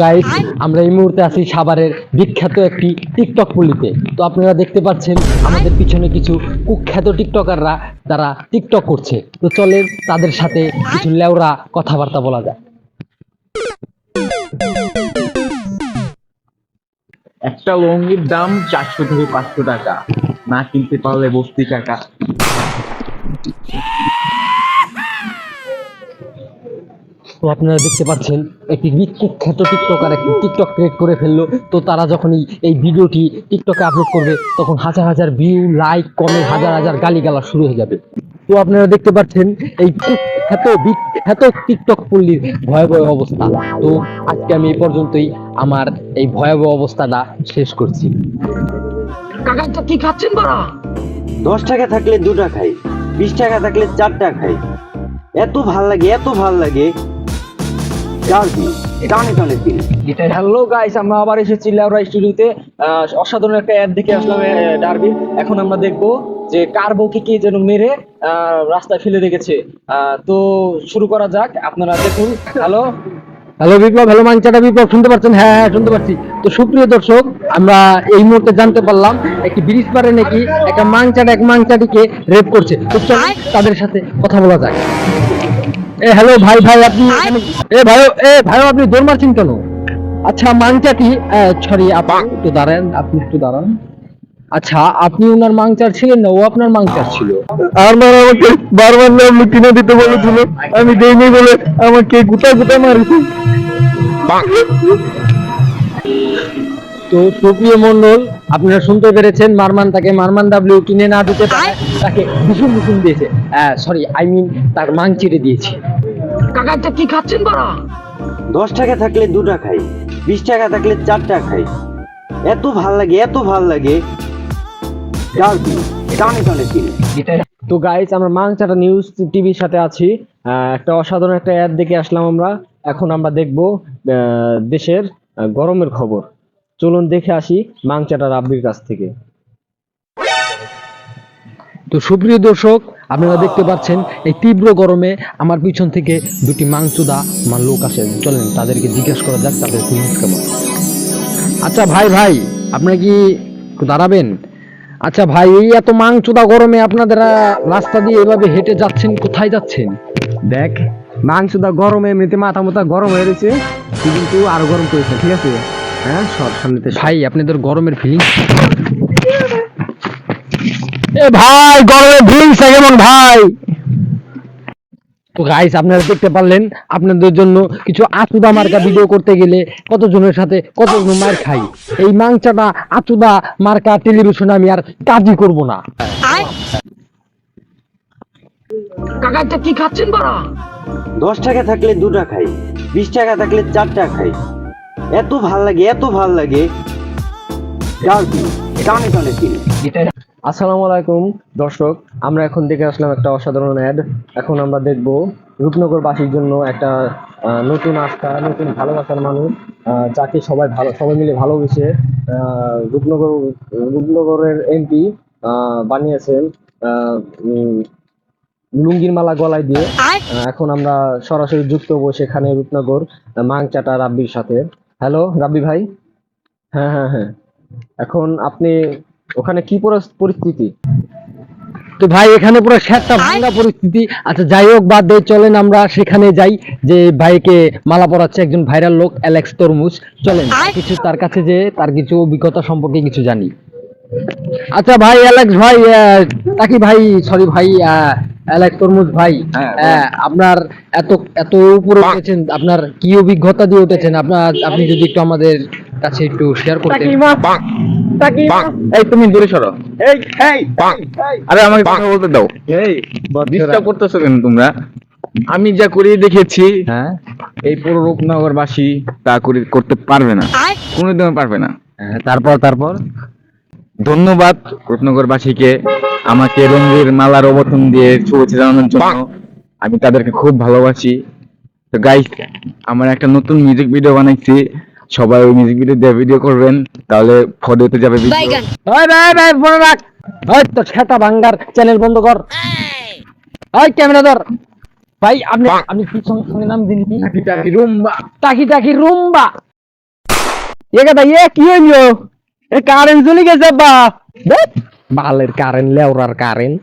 Guys, আমরা এই মুহূর্তে আছি সাভারের বিখ্যাত একটি টিকটক পল্লীতে। তো আপনারা দেখতে পাচ্ছেন আমাদের পিছনে কিছু কুখ্যাত টিকটকাররা তারা টিকটক করছে। তো চলেন তাদের সাথে কিছু লেওরা কথাবার্তা বলা যায়। একটা লুঙ্গির দাম 400 থেকে 500 টাকা, না কিনতে পারলে বস্তি টাকা। তো আপনারা দেখতে পাচ্ছেন একটি বিখ্যাত টিকটকার একটি টিকটক ক্রিয়েট করে ফেললো। তো তারা যখন এই ভিডিওটি টিকটকে আপলোড করবে তখন হাজার হাজার ভিউ, লাইক, কমেন্ট, হাজার হাজার গালিগালাজ শুরু হয়ে যাবে। তো আপনারা দেখতে পাচ্ছেন এই বিখ্যাত টিকটক পল্লীর ভয়াবহ অবস্থা। তো আজকে আমি এই পর্যন্তই আমার এই ভয়াবহ অবস্থাটা শেষ করছি। কাকা কি খাচ্ছেন বাড়া? 10 টাকা থাকলে 2টা খাই, 20 টাকা থাকলে 4টা খাই। এত ভাল লাগে, এত ভাল লাগে। হ্যালো গাইস, আমরা আবার এসেছি লেওরা স্টুডিওতে। অসাধারণ একটা অ্যাড দেখে আসলাম ডার্বি। এখন আমরা দেখবো যে কার বউকে কে যেন মেরে রাস্তায় ফেলে রেখেছে। তো শুরু করা যাক, আপনারা দেখুন। হ্যালো হ্যালো বিপ্লব, হ্যালো মাংচাটা বিপ্লব, শুনতে পাচ্ছেন? হ্যাঁ হ্যাঁ শুনতে পাচ্ছি। তো সুপ্রিয় দর্শক, আমরা এই মুহূর্তে জানতে পারলাম একটি ব্রিজ পারে নাকি একটা মাংচাটা এক মাংচাটিকে রেপ করছে। তো চলুন তাদের সাথে কথা বলা যাক। হ্যালো ভাই আপনি ভাই আপনি দৌড় মারছেন কেন? আচ্ছা মাংচাটি সরি আপনি একটু দাঁড়ান। আচ্ছা আপনি ওনার মাংচার ছিলেন না, ও আপনার মাংচার ছিল? আমার আমাকে বারবার নাম কিনে দিতে বলেছিল, আমি দেইনি বলে আমাকে গুতা মারিছে। তো সুপ্রিয় মন্ডল, আপনারা শুনতে পেরেছেন, মারমান ডাব্লিউ কিনে না দিতে পারে তাকে ভীষণ দিয়েছে। সরি আই মিন তার মাংচিরে দিয়েছে। কাকাটা কি খাচ্ছেন বাড়া? 10 টাকা থাকলে 2টা খাই, 20 টাকা থাকলে 4টা খাই। এত ভাল লাগে, এত ভাল লাগে। তো গাইস, আমরা মাংচাটা নিউজ টিভির সাথে আছি। একটা অসাধারণ একটা অ্যাড দেখে আসলাম আমরা। এখন আমরা দেখব দেশের গরমের খবর। চলুন দেখে আসি মাংচাটা রাব্বির কাছ থেকে। তো সুপ্রিয় দর্শক, আপনারা দেখতে পাচ্ছেন এই তীব্র গরমে আমার পিছন থেকে দুটি মাংচুদা আমার লোক আসে। চলেন তাদেরকে জিজ্ঞাসা করা যাক তাদের ফিলিংস কেমন। আচ্ছা ভাই আপনারা কি একটু দাঁড়াবেন? আচ্ছা ভাই, এই এত মাংচুদা গরমে আপনারা রাস্তা দিয়ে এভাবে হেঁটে যাচ্ছেন, কোথায় যাচ্ছেন? দেখ, মাংসদা গরমে এমনিতে মাথা গরম হয়ে গেছে, কিন্তু আরো গরম করেছে। ঠিক আছে, হ্যাঁ সব সামনেতে। ভাই আপনাদের গরমের ফিলিংস? ভাই গরমের ফিলিংস কেমন ভাই? তো গাইস, আপনারা দেখতে পারলেন, আপনাদের জন্য কিছু আচুদা মার্কা ভিডিও করতে গেলে কতজনের সাথে কতজন মার খাই। এই মাংচাটা আচুদা মার্কা টেলিভিশনে আমি আর কাজই করব না। কাকাটা কি খাচ্ছেন বাড়া? 10 টাকা থাকলে 2টা খাই, 20 টাকা থাকলে 4টা খাই। এত ভাল লাগে, এত ভাল লাগে। আসসালামু আলাইকুম দর্শক, আমরা এখন দেখে আসলাম একটা অসাধারণ অ্যাড। এখন আমরা দেখব রূপনগরবাসীর জন্য একটা নতুন আস্থা, নতুন ভালোবাসার মানুষ, যাকে সবাই মিলে ভালোবেসে রূপনগরের এমপি বানিয়েছেন লুঙ্গির মালা গলায় দিয়ে। এখন আমরা সরাসরি যুক্ত হবো সেখানে রূপনগর মাংচাটা রাব্বির সাথে। হ্যালো রাব্বি ভাই। হ্যাঁ, এখন আপনি ওখানে কি পরিস্থিতি? তো ভাই এখানে পুরো সেটটা ভাঙা পরিস্থিতি। আচ্ছা যাই হোক, বাদ দিয়ে চলেন আমরা সেখানে যাই যে ভাইকে মালা পরাচ্ছে একজন ভাইরাল লোক, অ্যালেক্স তরমুজ। চলেন কিছু তার কাছে যে তার কিছু অভিজ্ঞতা সম্পর্কে কিছু জানি। আচ্ছা ভাই, অ্যালেক্স ভাই, তাকি ভাই, সরি ভাই, অ্যালেক্স তরমুজ ভাই, আপনার এত উপরে উঠেছেন, আপনার কি অভিজ্ঞতা দিয়ে উঠেছেন? আপনি যদি একটু আমাদের কাছে একটু শেয়ার করতেন। এই তুমি দূরে সরো। আরে আমাকে কথা বলতে দাও। ডিস্টার্ব করতেছো কেন তোমরা? আমি যা করিয়ে দেখেছি, হ্যাঁ, এই পুরো রূপনগরবাসী তা করতে পারবে না, কোনোদিনও পারবে না। তারপর ধন্যবাদ রূপনগরবাসীকে আমাকে রঙের মালার অবতন দিয়ে শুভেচ্ছা জানানোর জন্য। আমি তাদেরকে খুব ভালোবাসি। তো গাইস, আমার একটা নতুন মিউজিক ভিডিও বানাইছি, সবাই ওই মিউজিক ভিডিও করবেন, তাহলে ফটোতে যাবে ভিডিও। ভাই ফোন রাখ। ওই তো সেটা ভাঙ্গার চ্যানেল বন্ধ কর। ওই ক্যামেরা ধর। ভাই আপনি কি সঙ্গে নাম দিন? টাকি রুম্বা। টাকি রুম্বা। কথা কি হইলো কারেন্ট চলে গেছে বা বালের কারেন্ট লেওরার কারেন্ট